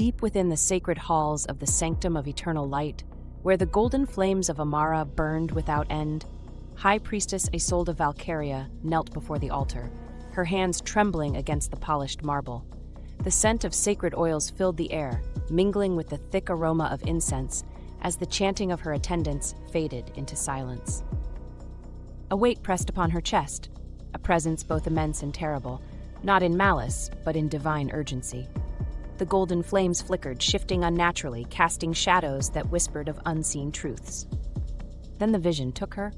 Deep within the sacred halls of the Sanctum of Eternal Light, where the golden flames of Amara burned without end, High Priestess Isolde Valcaria knelt before the altar, her hands trembling against the polished marble. The scent of sacred oils filled the air, mingling with the thick aroma of incense, as the chanting of her attendants faded into silence. A weight pressed upon her chest, a presence both immense and terrible, not in malice, but in divine urgency. The golden flames flickered, shifting unnaturally, casting shadows that whispered of unseen truths. Then the vision took her.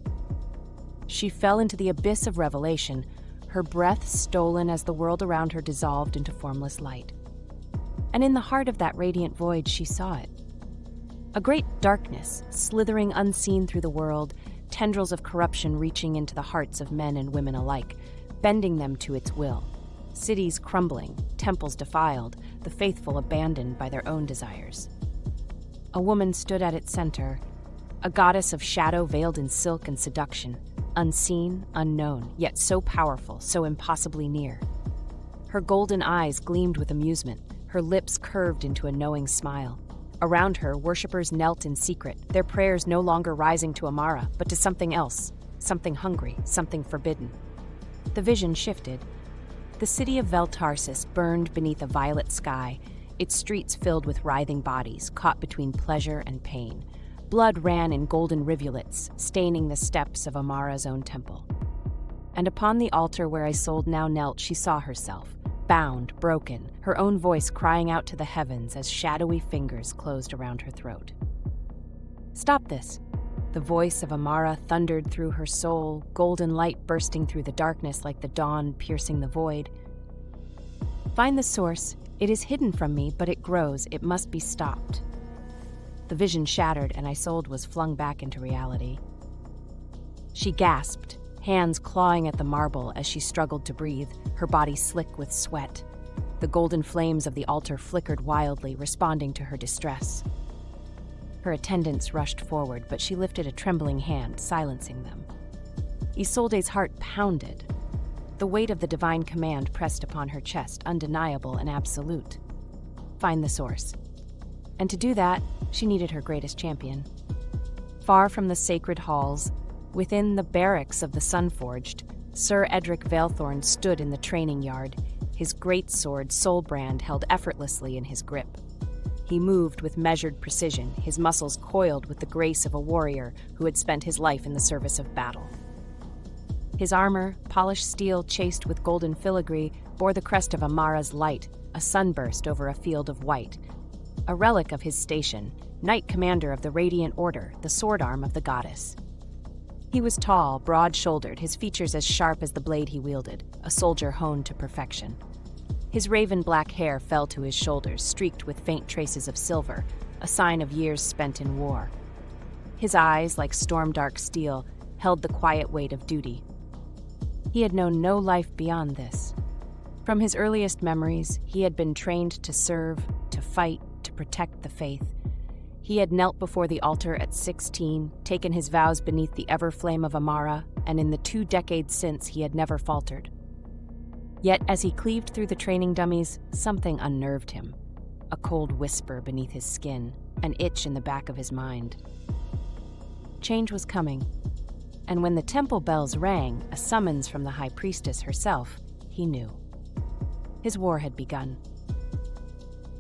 She fell into the abyss of revelation, her breath stolen as the world around her dissolved into formless light. And in the heart of that radiant void, she saw it. A great darkness, slithering unseen through the world, tendrils of corruption reaching into the hearts of men and women alike, bending them to its will. Cities crumbling, temples defiled, the faithful abandoned by their own desires. A woman stood at its center, a goddess of shadow veiled in silk and seduction, unseen, unknown, yet so powerful, so impossibly near. Her golden eyes gleamed with amusement, her lips curved into a knowing smile. Around her, worshippers knelt in secret, their prayers no longer rising to Amara, but to something else, something hungry, something forbidden. The vision shifted. The city of Vel Tarsis burned beneath a violet sky, its streets filled with writhing bodies, caught between pleasure and pain. Blood ran in golden rivulets, staining the steps of Amara's own temple. And upon the altar where Isolde now knelt, she saw herself, bound, broken, her own voice crying out to the heavens as shadowy fingers closed around her throat. "Stop this!" The voice of Amara thundered through her soul, golden light bursting through the darkness like the dawn piercing the void. "Find the source. It is hidden from me, but it grows. It must be stopped." The vision shattered, and Isolde was flung back into reality. She gasped, hands clawing at the marble as she struggled to breathe, her body slick with sweat. The golden flames of the altar flickered wildly, responding to her distress. Her attendants rushed forward, but she lifted a trembling hand, silencing them. Isolde's heart pounded. The weight of the divine command pressed upon her chest, undeniable and absolute. Find the source. And to do that, she needed her greatest champion. Far from the sacred halls, within the barracks of the Sunforged, Sir Edric Vaelthorne stood in the training yard, his great sword Soulbrand held effortlessly in his grip. He moved with measured precision, his muscles coiled with the grace of a warrior who had spent his life in the service of battle. His armor, polished steel chased with golden filigree, bore the crest of Amara's light, a sunburst over a field of white, a relic of his station, Knight Commander of the Radiant Order, the sword arm of the goddess. He was tall, broad-shouldered, his features as sharp as the blade he wielded, a soldier honed to perfection. His raven black hair fell to his shoulders, streaked with faint traces of silver, a sign of years spent in war. His eyes, like storm-dark steel, held the quiet weight of duty. He had known no life beyond this. From his earliest memories, he had been trained to serve, to fight, to protect the faith. He had knelt before the altar at 16, taken his vows beneath the ever-flame of Amara, and in the 2 decades since, he had never faltered. Yet, as he cleaved through the training dummies, something unnerved him. A cold whisper beneath his skin, an itch in the back of his mind. Change was coming, and when the temple bells rang, a summons from the High Priestess herself, he knew. His war had begun.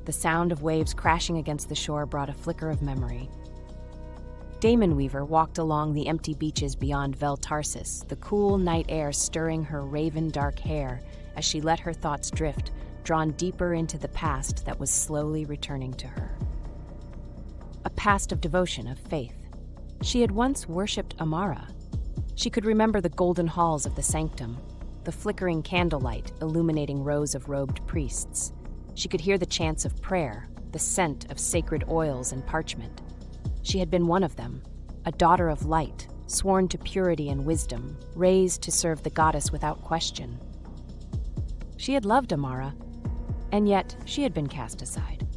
The sound of waves crashing against the shore brought a flicker of memory. Daemonweaver walked along the empty beaches beyond Vel Tarsis, the cool night air stirring her raven-dark hair as she let her thoughts drift, drawn deeper into the past that was slowly returning to her. A past of devotion, of faith. She had once worshipped Amara. She could remember the golden halls of the sanctum, the flickering candlelight illuminating rows of robed priests. She could hear the chants of prayer, the scent of sacred oils and parchment. She had been one of them, a daughter of light, sworn to purity and wisdom, raised to serve the goddess without question. She had loved Amara, and yet she had been cast aside.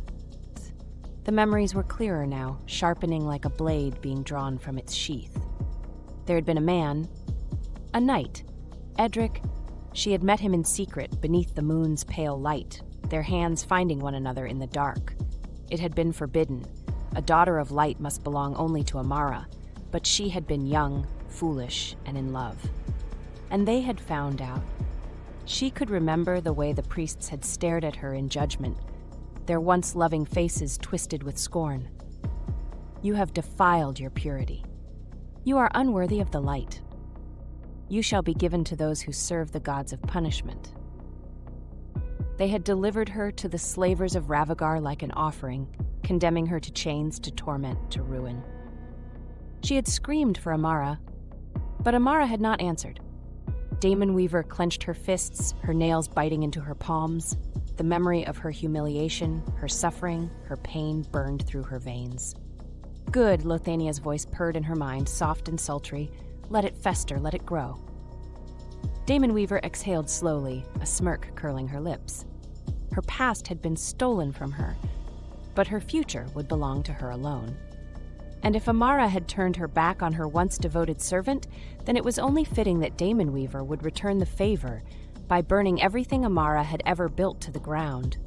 The memories were clearer now, sharpening like a blade being drawn from its sheath. There had been a man, a knight, Edric. She had met him in secret beneath the moon's pale light, their hands finding one another in the dark, It had been forbidden. A daughter of light must belong only to Amara, but she had been young, foolish, and in love. And they had found out. She could remember the way the priests had stared at her in judgment, their once loving faces twisted with scorn. You have defiled your purity. You are unworthy of the light. You shall be given to those who serve the gods of punishment. They had delivered her to the slavers of Ravagar like an offering, condemning her to chains, to torment, to ruin. She had screamed for Amara, but Amara had not answered. Daemonweaver clenched her fists, her nails biting into her palms. The memory of her humiliation, her suffering, her pain burned through her veins. Good, Lothania's voice purred in her mind, soft and sultry. Let it fester, let it grow. Daemonweaver exhaled slowly, a smirk curling her lips. Her past had been stolen from her, but her future would belong to her alone. And if Amara had turned her back on her once devoted servant, then it was only fitting that Daemonweaver would return the favor by burning everything Amara had ever built to the ground.